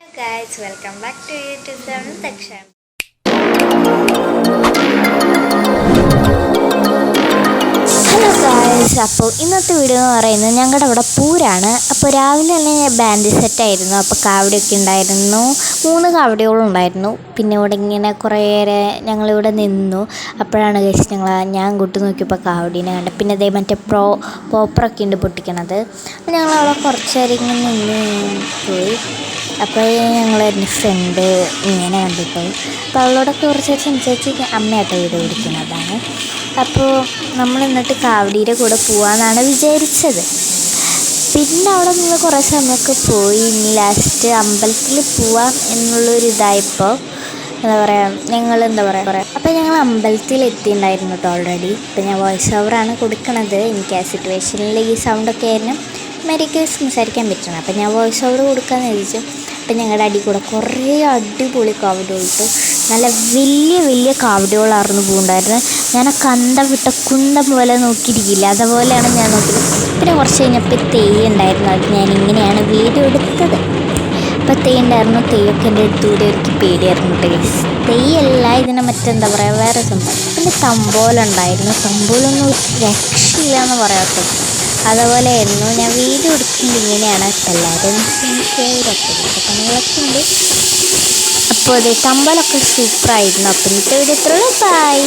Hello guys, welcome back to YouTube channel Dakshan. Hello guys, അപ്പോൾ ഇന്നത്തെ video എന്ന് പറയുന്നത് ഞങ്ങളുടെ അവിടെ പൂരാണ്. അപ്പോൾ രാവിലെ തന്നെ ഞാൻ ബാൻഡ് സെറ്റായിരുന്നു. അപ്പോൾ കാവടിയൊക്കെ ഉണ്ടായിരുന്നു, 3 കാവടികളും ഉണ്ടായിരുന്നു. പിന്നെ ഇവിടെ ഇങ്ങനെ കുറേയേറെ ഞങ്ങളിവിടെ നിന്നു. അപ്പോഴാണ് കഴിച്ച് ഞാൻ കൂട്ടി നോക്കിയപ്പോൾ കാവടീനെ കണ്ടത്. പിന്നെ അതേ മറ്റേ പോപ്പറൊക്കെ ഉണ്ട് പൊട്ടിക്കണത്. ഞങ്ങളവിടെ കുറച്ച് നേരം ഇങ്ങനെ നിന്ന് പോയി. അപ്പോൾ ഞങ്ങൾ എൻ്റെ ഫ്രണ്ട് ഇങ്ങനെ കണ്ടിപ്പോയി. അപ്പോൾ അവളോടൊക്കെ കുറച്ച് സംസാരിച്ച് അമ്മയായിട്ട് വീട് പിടിക്കുന്നതാണ്. അപ്പോൾ നമ്മൾ എന്നിട്ട് കാവടിയുടെ കൂടെ പോകാമെന്നാണ് വിചാരിച്ചത്. പിന്നെ അവിടെ നിന്ന് കുറേ സമയമൊക്കെ പോയി. ഇനി ലാസ്റ്റ് അമ്പലത്തിൽ പോവാം എന്നുള്ളൊരിതായപ്പോൾ എന്താ പറയുക അപ്പോൾ ഞങ്ങൾ അമ്പലത്തിൽ എത്തിയിട്ടുണ്ടായിരുന്നു കേട്ടോ ഓൾറെഡി. ഇപ്പോൾ ഞാൻ വോയിസ് ഓവറാണ് കൊടുക്കണത്. എനിക്ക് ആ സിറ്റുവേഷനിൽ ഈ സൗണ്ടൊക്കെ ആയിരുന്നു മര്യാദയ്ക്ക് സംസാരിക്കാൻ പറ്റണം. അപ്പോൾ ഞാൻ വോയിസ് ഓവർ കൊടുക്കാമെന്ന് വിചാരിച്ചു. അപ്പം ഞങ്ങളുടെ അടി കൂടെ കുറേ അടിപൊളി കാവടികളിട്ട് നല്ല വലിയ വലിയ കാവടികളായിരുന്നു പോകുന്നുണ്ടായിരുന്നത്. ഞാൻ ആ കണ്ടം വിട്ട കുന്തം പോലെ നോക്കിയിരിക്കില്ല, അതുപോലെയാണ് ഞാൻ നോക്കിയത്. പിന്നെ കുറച്ച് കഴിഞ്ഞപ്പോൾ തെയ്യുണ്ടായിരുന്നു. അത് ഞാൻ ഇങ്ങനെയാണ് വീഡിയോ എടുത്തത്. അപ്പോൾ തെയ്യുണ്ടായിരുന്നു. തെയ്യൊക്കെ എൻ്റെ അടുത്തൂടെ എനിക്ക് പേടിയായിരുന്നു. തെയ്യല്ല, ഇതിനെ മറ്റെന്താ പറയുക, വേറെ സംഭവം. പിന്നെ തമ്പോലുണ്ടായിരുന്നു. തമ്പോലൊന്നും രക്ഷയില്ല എന്ന് പറയാത്തത്, അതുപോലെ ആയിരുന്നു. ഞാൻ വീഡിയോ എടുക്കുന്നത് ഇങ്ങനെയാണ്. എല്ലാവരും പണികളൊക്കെ ഉണ്ട്. അപ്പോൾ അതേ തമ്പലൊക്കെ സൂപ്പറായിരുന്നു. അപ്പം ഇന്നത്തെ വീഡിയോ ഇത്രയുള്ളൂ. ബൈ.